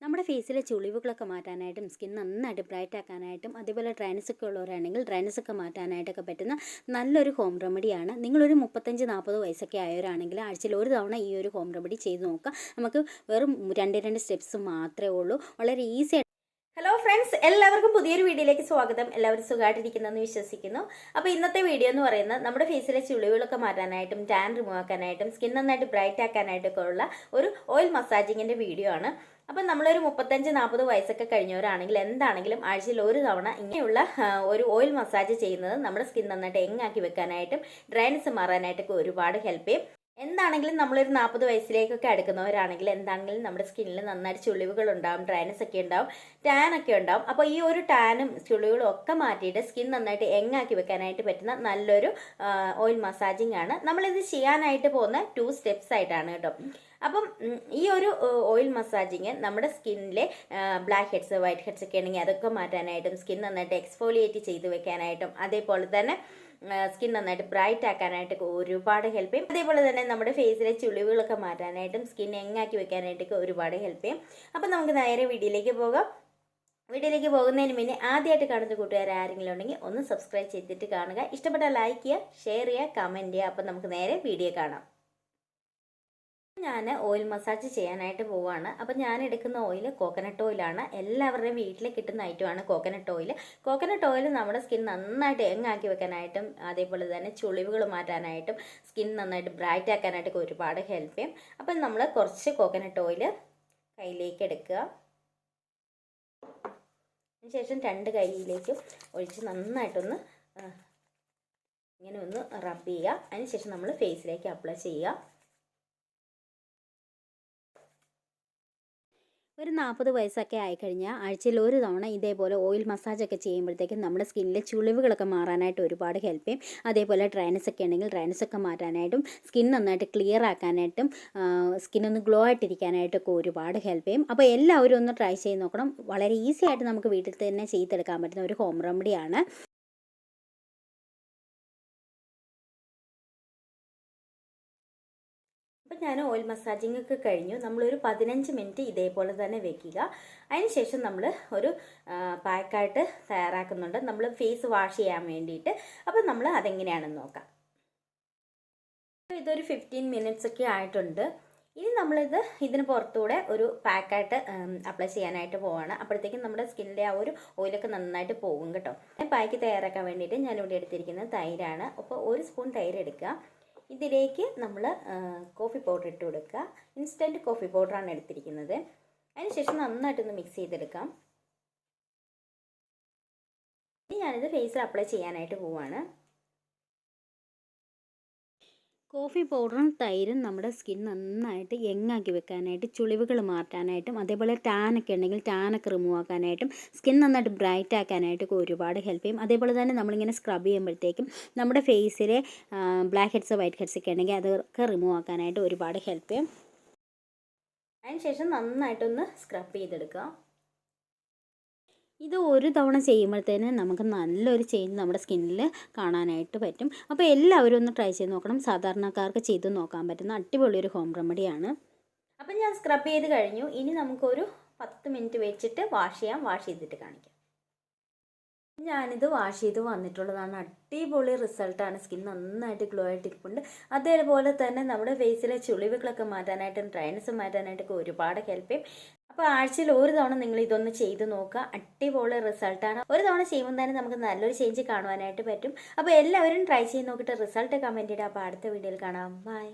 നമ്മുടെ ഫേസിലെ ചുളിവുകളൊക്കെ മാറ്റാനായിട്ടും സ്കിൻ നന്നായിട്ട് ബ്രൈറ്റ് ആക്കാനായിട്ടും അതേപോലെ ഡ്രൈനസ് ഒക്കെ ഉള്ളവരാണെങ്കിൽ ഡ്രൈനസ് ഒക്കെ മാറ്റാനായിട്ടൊക്കെ പറ്റുന്ന നല്ലൊരു ഹോം റെമഡിയാണ്. നിങ്ങളൊരു 35-40 വയസ്സൊക്കെ ആയവരാണെങ്കിൽ ആഴ്ചയിൽ ഒരു തവണ ഈ ഒരു ഹോം റെമഡി ചെയ്ത് നോക്കുക. നമുക്ക് വെറും 2 സ്റ്റെപ്സ് മാത്രമേ ഉള്ളൂ. വളരെ ഈസി. ഹലോ ഫ്രണ്ട്സ്, എല്ലാവർക്കും പുതിയൊരു വീഡിയോയിലേക്ക് സ്വാഗതം. എല്ലാവരും സുഖമായിട്ടിരിക്കുന്നെന്ന് വിശ്വസിക്കുന്നു. അപ്പോൾ ഇന്നത്തെ വീഡിയോ എന്ന് പറയുന്നത് നമ്മുടെ ഫേസിലെ ചുളിവുകളൊക്കെ മാറ്റാനായിട്ടും ടാൻ റിമൂവ് ആക്കാനായിട്ടും സ്കിൻ നന്നായിട്ട് ബ്രൈറ്റ് ആക്കാനായിട്ടൊക്കെ ഉള്ള ഒരു ഓയിൽ മസാജിങ്ങിൻ്റെ വീഡിയോ ആണ്. അപ്പം നമ്മളൊരു 35-40 വയസ്സൊക്കെ കഴിഞ്ഞവരാണെങ്കിൽ എന്താണെങ്കിലും ആഴ്ചയിൽ ഒരു തവണ ഇങ്ങനെയുള്ള ഒരു ഓയിൽ മസാജ് ചെയ്യുന്നത് നമ്മുടെ സ്കിൻ നന്നായിട്ട് എങ്ങാക്കി വെക്കാനായിട്ടും ഡ്രൈനസ് മാറാനായിട്ടൊക്കെ ഒരുപാട് ഹെൽപ്പ് ചെയ്യും. എന്താണെങ്കിലും നമ്മളൊരു 40 വയസ്സിലേക്കൊക്കെ അടുക്കുന്നവരാണെങ്കിൽ എന്താണെങ്കിലും നമ്മുടെ സ്കിന്നിൽ നന്നായിട്ട് ചുളിവുകൾ ഉണ്ടാവും, ഡ്രൈനസ് ഒക്കെ ഉണ്ടാവും, ടാൻ ഒക്കെ ഉണ്ടാവും. അപ്പോൾ ഈ ഒരു ടാനും ചുളിവുകളും ഒക്കെ മാറ്റിയിട്ട് സ്കിൻ നന്നായിട്ട് എങ്ങാക്കി വെക്കാനായിട്ട് പറ്റുന്ന നല്ലൊരു ഓയിൽ മസാജിങ് ആണ്. നമ്മളിത് ചെയ്യാനായിട്ട് പോകുന്ന 2 സ്റ്റെപ്സ് ആയിട്ടാണ് കേട്ടോ. അപ്പം ഈ ഒരു ഓയിൽ മസാജിങ് നമ്മുടെ സ്കിന്നിലെ ബ്ലാക്ക് ഹെഡ്സ്, വൈറ്റ് ഹെഡ്സ് ഒക്കെ ഉണ്ടെങ്കിൽ അതൊക്കെ മാറ്റാനായിട്ടും സ്കിൻ നന്നായിട്ട് എക്സ്ഫോളിയേറ്റ് ചെയ്ത് വെക്കാനായിട്ടും അതേപോലെ തന്നെ സ്കിൻ നന്നായിട്ട് ബ്രൈറ്റ് ആക്കാനായിട്ടൊക്കെ ഒരുപാട് ഹെൽപ്പ് ചെയ്യും. അതേപോലെ തന്നെ നമ്മുടെ ഫേസിലെ ചുളിവുകളൊക്കെ മാറ്റാനായിട്ടും സ്കിൻ എങ്ങാക്കി വെക്കാനായിട്ടൊക്കെ ഒരുപാട് ഹെൽപ്പ് ചെയ്യും. അപ്പം നമുക്ക് നേരെ വീഡിയോയിലേക്ക് പോകാം. വീഡിയോയിലേക്ക് പോകുന്നതിന് മുന്നേ ആദ്യമായിട്ട് കാണുന്ന കൂട്ടുകാർ ആരെങ്കിലും ഉണ്ടെങ്കിൽ ഒന്ന് സബ്സ്ക്രൈബ് ചെയ്തിട്ട് കാണുക. ഇഷ്ടപ്പെട്ടാൽ ലൈക്ക് ചെയ്യുക, ഷെയർ ചെയ്യുക, കമൻറ്റ് ചെയ്യുക. അപ്പം നമുക്ക് നേരെ വീഡിയോ കാണാം. ഞാൻ ഓയിൽ മസാജ് ചെയ്യാനായിട്ട് പോവുകയാണ്. അപ്പം ഞാൻ എടുക്കുന്ന ഓയിൽ കോക്കനട്ട് ഓയിലാണ്. എല്ലാവരുടെയും വീട്ടിൽ കിട്ടുന്ന ഐറ്റമാണ് കോക്കനട്ട് ഓയിൽ. കോക്കനട്ട് ഓയിൽ നമ്മുടെ സ്കിൻ നന്നായിട്ട് എങ്ങാക്കി വെക്കാനായിട്ടും അതേപോലെ തന്നെ ചുളിവുകൾ മാറ്റാനായിട്ടും സ്കിൻ നന്നായിട്ട് ബ്രൈറ്റ് ആക്കാനായിട്ടൊക്കെ ഒരുപാട് ഹെൽപ്പ് ചെയ്യും. അപ്പം നമ്മൾ കുറച്ച് കോക്കനട്ട് ഓയിൽ കയ്യിലേക്ക് എടുക്കുക. അതിനുശേഷം 2 കൈയിലേക്കും ഒഴിച്ച് നന്നായിട്ടൊന്ന് ഇങ്ങനെ ഒന്ന് റബ്ബ് ചെയ്യുക. അതിനുശേഷം നമ്മൾ ഫേസിലേക്ക് അപ്ലൈ ചെയ്യുക. ഒരു 40 വയസ്സൊക്കെ ആയിക്കഴിഞ്ഞാൽ ആഴ്ചയിൽ ഒരു തവണ ഇതേപോലെ ഓയിൽ മസാജൊക്കെ ചെയ്യുമ്പോഴത്തേക്കും നമ്മുടെ സ്കിന്നിലെ ചുളിവുകളൊക്കെ മാറാനായിട്ട് ഒരുപാട് ഹെൽപ്പ് ചെയ്യും. അതേപോലെ ഡ്രൈനസ് ഒക്കെ ഉണ്ടെങ്കിൽ ഡ്രൈനസ് ഒക്കെ മാറ്റാനായിട്ടും സ്കിൻ നന്നായിട്ട് ക്ലിയർ ആക്കാനായിട്ടും സ്കിന്നൊന്ന് ഗ്ലോ ആയിട്ടിരിക്കാനായിട്ടൊക്കെ ഒരുപാട് ഹെൽപ്പ് ചെയ്യും. അപ്പോൾ എല്ലാവരും ഒന്ന് ട്രൈ ചെയ്ത് നോക്കണം. വളരെ ഈസി ആയിട്ട് നമുക്ക് വീട്ടിൽ തന്നെ ചെയ്തെടുക്കാൻ പറ്റുന്ന ഒരു ഹോം റെമഡിയാണ്. അപ്പം ഞാൻ ഓയിൽ മസാജിങ് ഒക്കെ കഴിഞ്ഞു. നമ്മളൊരു 15 മിനിറ്റ് ഇതേപോലെ തന്നെ വെക്കുക. അതിനുശേഷം നമ്മൾ ഒരു പാക്കായിട്ട് തയ്യാറാക്കുന്നുണ്ട്, നമ്മൾ ഫേസ് വാഷ് ചെയ്യാൻ വേണ്ടിയിട്ട്. അപ്പം നമ്മൾ അതെങ്ങനെയാണെന്ന് നോക്കാം. ഇതൊരു 15 മിനിറ്റ്സ് ഒക്കെ ആയിട്ടുണ്ട്. ഇനി നമ്മളിത് ഇതിന് പുറത്തൂടെ ഒരു പാക്കായിട്ട് അപ്ലൈ ചെയ്യാനായിട്ട് പോവാണ്. അപ്പോഴത്തേക്കും നമ്മുടെ സ്കിന്നിൻ്റെ ആ ഒരു ഓയിലൊക്കെ നന്നായിട്ട് പോകും കേട്ടോ. പാക്ക് തയ്യാറാക്കാൻ വേണ്ടിയിട്ട് ഞാനിവിടെ എടുത്തിരിക്കുന്നത് തൈരാണ്. അപ്പോൾ 1 സ്പൂൺ തൈര് എടുക്കുക. ഇതിലേക്ക് നമ്മൾ കോഫി പൗഡർ ഇട്ട് കൊടുക്കുക. ഇൻസ്റ്റൻറ്റ് കോഫി പൗഡറാണ് എടുത്തിരിക്കുന്നത്. അതിനുശേഷം നന്നായിട്ടൊന്ന് മിക്സ് ചെയ്തെടുക്കാം. ഇനി ഞാനിത് ഫേസിൽ അപ്ലൈ ചെയ്യാനായിട്ട് പോവാണ്. കോഫി പൗഡറും തൈരും നമ്മുടെ സ്കിൻ നന്നായിട്ട് യങ്ങാക്കി വെക്കാനായിട്ട്, ചുളിവുകൾ മാറ്റാനായിട്ടും അതേപോലെ ടാനൊക്കെ ഉണ്ടെങ്കിൽ ടാനൊക്കെ റിമൂവ് ആക്കാനായിട്ടും സ്കിൻ നന്നായിട്ട് ബ്രൈറ്റ് ആക്കാനായിട്ടൊക്കെ ഒരുപാട് ഹെൽപ്പ് ചെയ്യും. അതേപോലെ തന്നെ നമ്മളിങ്ങനെ സ്ക്രബ് ചെയ്യുമ്പോഴത്തേക്കും നമ്മുടെ ഫേസിലെ ബ്ലാക്ക് ഹെഡ്സ്, വൈറ്റ് ഹെഡ്സ് ഒക്കെ ഉണ്ടെങ്കിൽ അതൊക്കെ റിമൂവ് ആക്കാനായിട്ട് ഒരുപാട് ഹെൽപ്പ് ചെയ്യും. അതിനുശേഷം നന്നായിട്ടൊന്ന് സ്ക്രബ് ചെയ്തെടുക്കുക. ഇത് ഒരു തവണ ചെയ്യുമ്പോഴത്തേന് നമുക്ക് നല്ലൊരു ചേഞ്ച് നമ്മുടെ സ്കിന്നിൽ കാണാനായിട്ട് പറ്റും. അപ്പോൾ എല്ലാവരും ഒന്ന് ട്രൈ ചെയ്ത് നോക്കണം. സാധാരണക്കാർക്ക് ചെയ്ത് നോക്കാൻ പറ്റുന്ന അടിപൊളിയൊരു ഹോം റെമഡിയാണ്. അപ്പം ഞാൻ സ്ക്രബ് ചെയ്ത് കഴിഞ്ഞു. ഇനി നമുക്കൊരു 10 മിനിറ്റ് വെച്ചിട്ട് വാഷ് ചെയ്യാം. വാഷ് ചെയ്തിട്ട് കാണിക്കാം. ഞാനിത് വാഷ് ചെയ്ത് വന്നിട്ടുള്ളതാണ്. അടിപൊളി റിസൾട്ടാണ്. സ്കിൻ നന്നായിട്ട് ഗ്ലോ ആയിട്ടിരിപ്പുണ്ട്. അതേപോലെ തന്നെ നമ്മുടെ ഫേസിലെ ചുളിവുകളൊക്കെ മാറ്റാനായിട്ടും ഡ്രൈനസ് മാറ്റാനായിട്ടൊക്കെ ഒരുപാട് ഹെൽപ്പ് ചെയ്യും. അപ്പോൾ ആഴ്ചയിൽ ഒരു തവണ നിങ്ങൾ ഇതൊന്ന് ചെയ്ത് നോക്കുക. അടിപൊളി റിസൾട്ടാണ്. ഒരു തവണ ചെയ്യുമ്പോൾ തന്നെ നമുക്ക് നല്ലൊരു ചേഞ്ച് കാണുവാനായിട്ട് പറ്റും. അപ്പോൾ എല്ലാവരും ട്രൈ ചെയ്ത് നോക്കിയിട്ട് റിസൾട്ട് കമൻറ്റ് ഇടുക. അപ്പോൾ അടുത്ത വീഡിയോയിൽ കാണാം. ബൈ.